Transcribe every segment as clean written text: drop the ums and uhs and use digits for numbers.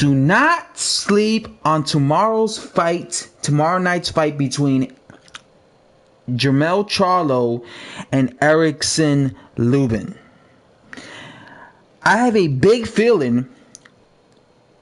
do not sleep on tomorrow night's fight between Jermell Charlo and Erickson Lubin. I have a big feeling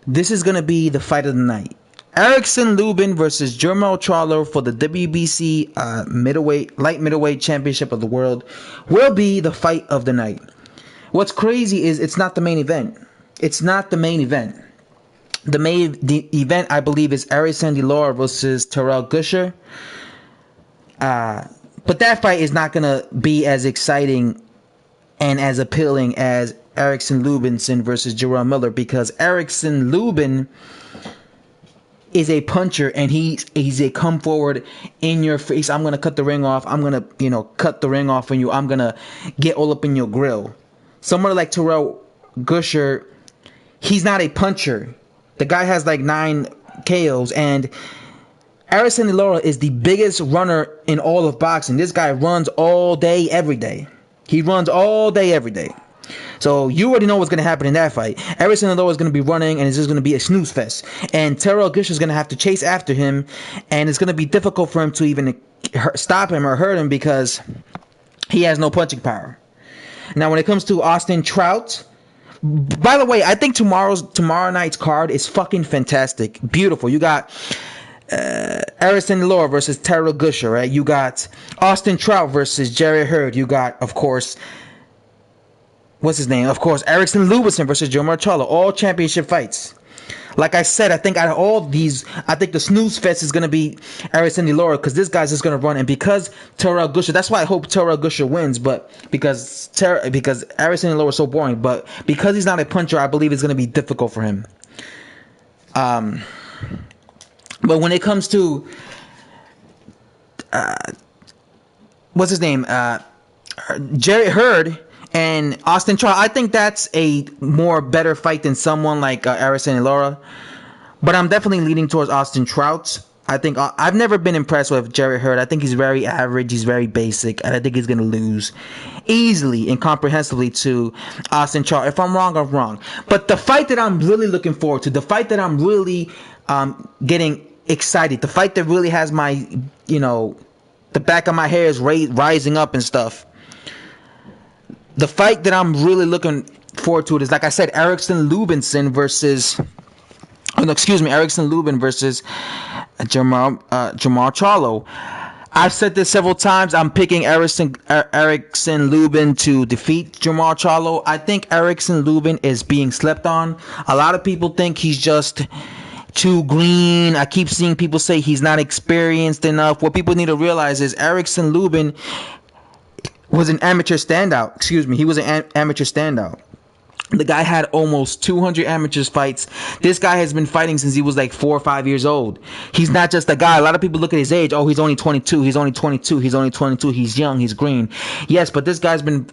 this is going to be the fight of the night. Erickson Lubin versus Jermell Charlo for the WBC light middleweight championship of the world will be the fight of the night. What's crazy is it's not the main event. It's not the main event. The main event, I believe, is Erickson Lubin versus Terrell Gusher. But that fight is not going to be as exciting and as appealing as Erickson Lubin versus Jermell Miller, because Erickson Lubin is a puncher and he's a come forward in your face. I'm going to cut the ring off. I'm going to, cut the ring off on you. I'm going to get all up in your grill. Someone like Terrell Gusher, he's not a puncher. The guy has like 9 KOs, and Erickson Lubin is the biggest runner in all of boxing. This guy runs all day, every day. He runs all day, every day. So you already know what's going to happen in that fight. Erickson Lubin is going to be running, and it's just going to be a snooze fest. And Terrell Gusher is going to have to chase after him, and it's going to be difficult for him to even stop him or hurt him because he has no punching power. Now, when it comes to Austin Trout, by the way, I think tomorrow night's card is fucking fantastic. Beautiful. You got Erickson Lubin versus Terrell Gusher, right? You got Austin Trout versus Jerry Hurd. You got, of course, what's his name? Of course, Erickson Lubin versus Jermell Charlo. All championship fights. Like I said, I think out of all these, I think the snooze fest is going to be Erickson Lubin, because this guy's just going to run. And because Terrell Gusher, that's why I hope Terrell Gusher wins, but because Erickson Lubin is so boring. But because he's not a puncher, I believe it's going to be difficult for him. But when it comes to what's his name? Jerry Hurd and Austin Trout, I think that's a more better fight than someone like Erickson Lubin. But I'm definitely leaning towards Austin Trout. I think I've never been impressed with Jerry Hurd. I think he's very average. He's very basic. And I think he's going to lose easily and comprehensively to Austin Trout. If I'm wrong, I'm wrong. But the fight that I'm really looking forward to, the fight that I'm really getting excited, the fight that really has my, the back of my hair is rising up and stuff. The fight that I'm really looking forward to is, like I said, Erickson Lubin versus Jermell Charlo. I've said this several times. I'm picking Erickson Lubin to defeat Jermell Charlo. I think Erickson Lubin is being slept on. A lot of people think he's just too green. I keep seeing people say he's not experienced enough. What people need to realize is Erickson Lubin was an amateur standout. He was an amateur standout. The guy had almost 200 amateurs fights. This guy has been fighting since he was like 4 or 5 years old. He's not just a guy. A lot of people look at his age. Oh, he's only 22. He's only 22. He's only 22. He's young. He's green. Yes, but this guy's been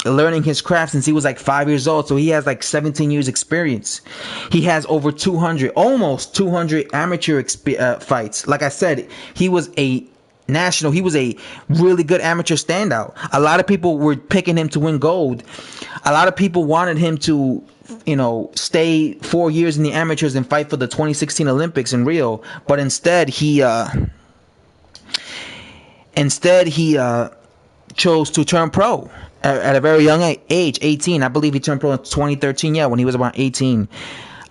learning his craft since he was like 5 years old. So he has like 17 years experience. He has over almost 200 amateur fights. Like I said, he was a really good amateur standout. A lot of people were picking him to win gold. A lot of people wanted him to, stay 4 years in the amateurs and fight for the 2016 Olympics in Rio. But instead he chose to turn pro at a very young age, 18. I believe he turned pro in 2013, when he was about 18.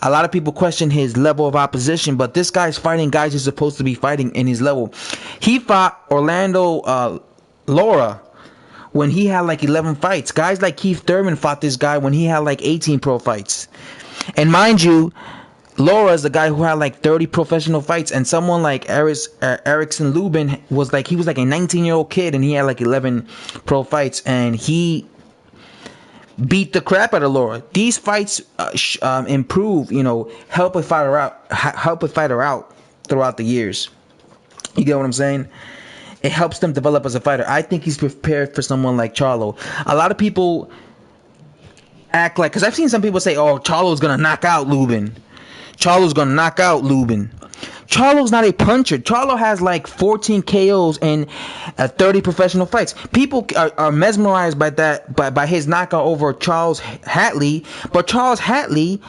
A lot of people question his level of opposition, but this guy's fighting guys who's supposed to be fighting in his level. He fought Orlando Lara when he had like 11 fights. Guys like Keith Thurman fought this guy when he had like 18 pro fights. And mind you, Lara is the guy who had like 30 professional fights, and someone like Erickson Lubin was like a 19-year-old kid and he had like 11 pro fights, and he beat the crap out of Lara. These fights improve, help a fighter out throughout the years. You get what I'm saying? It helps them develop as a fighter. I think he's prepared for someone like Charlo. A lot of people act like, because I've seen some people say, oh, Charlo's going to knock out Lubin. Charlo's going to knock out Lubin. Charlo's not a puncher. Charlo has like 14 KOs and 30 professional fights. People are mesmerized by that, by his knockout over Charles Hatley. But Charles Hatley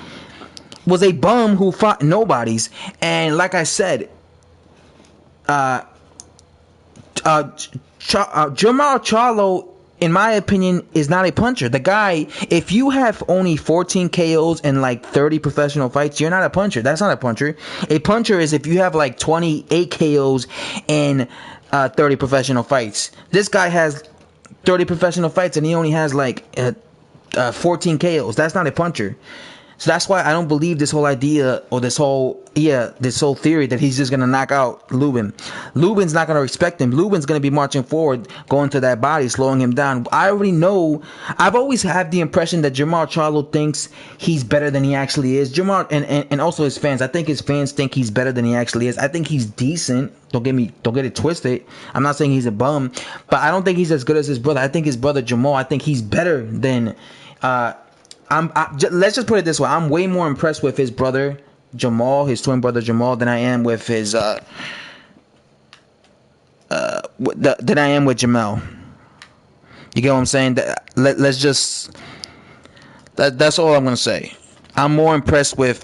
was a bum who fought nobodies. And like I said, Jermell Charlo, in my opinion, is not a puncher. The guy, if you have only 14 KOs in like 30 professional fights, you're not a puncher. That's not a puncher. A puncher is if you have like 28 KOs in 30 professional fights. This guy has 30 professional fights and he only has like 14 KOs. That's not a puncher. So that's why I don't believe this whole idea or this whole theory that he's just going to knock out Lubin. Lubin's not going to respect him. Lubin's going to be marching forward, going to that body, slowing him down. I already know. I've always had the impression that Jermell Charlo thinks he's better than he actually is. Jermell and also his fans. I think his fans think he's better than he actually is. I think he's decent. Don't get it twisted. I'm not saying he's a bum, but I don't think he's as good as his brother. I think his brother Jermell, I think he's better than let's just put it this way. I'm way more impressed with his brother Jermell, his twin brother Jermell, than I am with his than I am with Jermell. You get what I'm saying? That's all I'm gonna say. I'm more impressed with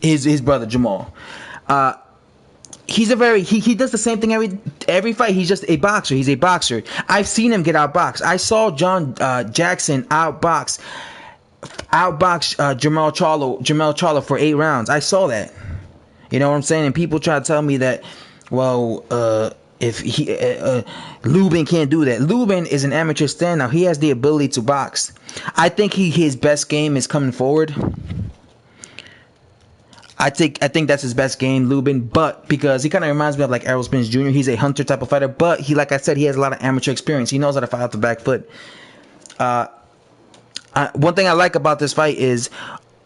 his brother Jermell. He's a very he does the same thing every fight. He's just a boxer. He's a boxer. I've seen him get outboxed. I saw John Jackson outbox Jermell Charlo for 8 rounds. I saw that. You know what I'm saying? And people try to tell me that, well, if Lubin can't do that. Lubin is an amateur standout. He has the ability to box. I think his best game is coming forward. I think that's his best game, Lubin, but because he kind of reminds me of like Errol Spence Jr. He's a hunter type of fighter, but he, like I said, he has a lot of amateur experience. He knows how to fight off the back foot. One thing I like about this fight is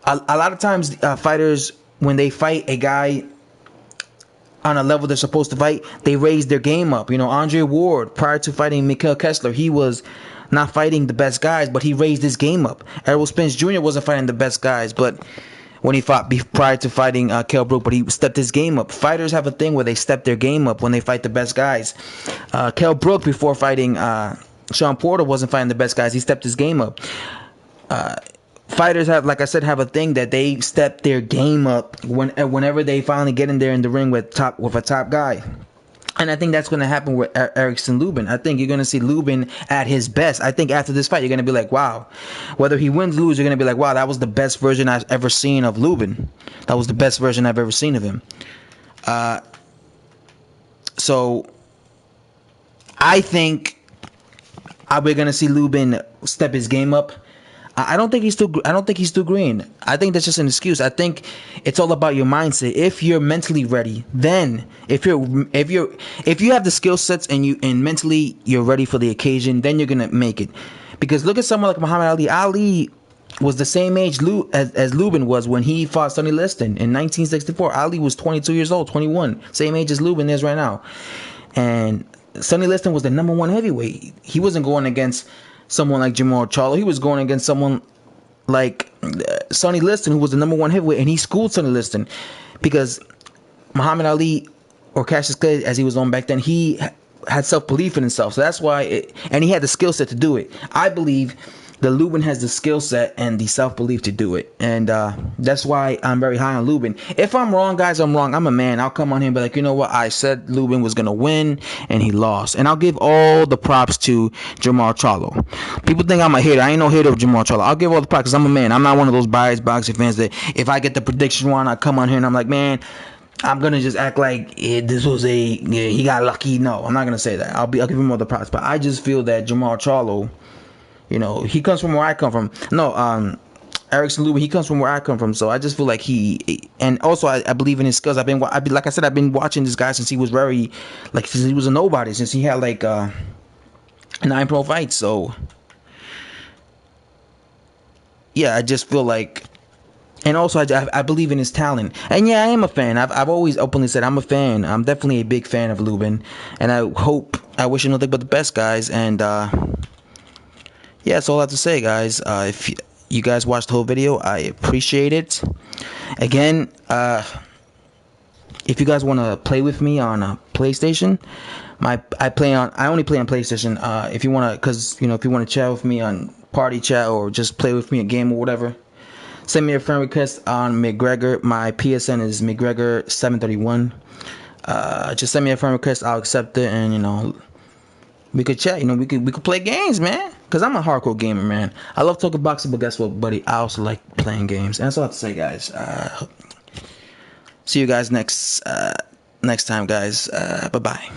a lot of times fighters, when they fight a guy on a level they're supposed to fight, they raise their game up. You know, Andre Ward, prior to fighting Mikhail Kessler, he was not fighting the best guys, but he raised his game up. Errol Spence Jr. wasn't fighting the best guys, but when he fought prior to fighting Kell Brook, but he stepped his game up. Fighters have a thing where they step their game up when they fight the best guys. Kell Brook, before fighting Sean Porter, wasn't fighting the best guys. He stepped his game up. Fighters have, like I said, have a thing that they step their game up whenever they finally get in there in the ring with a top guy. And I think that's going to happen with Erickson Lubin. I think you're going to see Lubin at his best. I think after this fight, you're going to be like, wow. Whether he wins or lose, you're going to be like, wow, that was the best version I've ever seen of Lubin. That was the best version I've ever seen of him. So I think we're going to see Lubin step his game up. I don't think he's too green. I think that's just an excuse. I think it's all about your mindset. If you're mentally ready, then if you have the skill sets and mentally you're ready for the occasion, then you're gonna make it. Because look at someone like Muhammad Ali. Ali was the same age as Lubin was when he fought Sonny Liston in 1964. Ali was 22 years old, 21, same age as Lubin is right now. And Sonny Liston was the #1 heavyweight. He wasn't going against someone like Jermell Charlo. He was going against someone like Sonny Liston, who was the #1 heavyweight, and he schooled Sonny Liston because Muhammad Ali, or Cassius Clay as he was known back then, he had self-belief in himself. So that's why, and he had the skill set to do it. I believe that Lubin has the skill set and the self-belief to do it. And that's why I'm very high on Lubin. If I'm wrong, guys, I'm wrong. I'm a man. I'll come on here and be like, you know what? I said Lubin was going to win, and he lost. And I'll give all the props to Jermell Charlo. People think I'm a hater. I ain't no hater of Jermell Charlo. I'll give all the props because I'm a man. I'm not one of those biased boxing fans that if I get the prediction wrong, I come on here and I'm like, man, I'm going to just act like this was he got lucky. No, I'm not going to say that. I'll give him all the props. But I just feel that Jermell Charlo, you know, he comes from where I come from. No, Erickson Lubin, he comes from where I come from. So I just feel like and also I believe in his skills. Like I said, I've been watching this guy since he was since he was a nobody, since he had 9 pro fights. So yeah, I just feel like, and also I believe in his talent. And yeah, I am a fan. I've always openly said I'm a fan. I'm definitely a big fan of Lubin, and I wish him nothing but the best, guys. And yeah, that's all I have to say, guys. If you guys watched the whole video, I appreciate it. Again, if you guys want to play with me on a PlayStation, I only play on PlayStation. If you want to, if you want to chat with me on Party Chat or just play with me a game or whatever, Send me a friend request on McGregor. My PSN is McGregor731. Just send me a friend request. I'll accept it, and we could chat. We could play games, man. Cause I'm a hardcore gamer, man. I love talking boxing, but guess what, buddy? I also like playing games. And that's all I have to say, guys. See you guys next time, guys. Bye bye.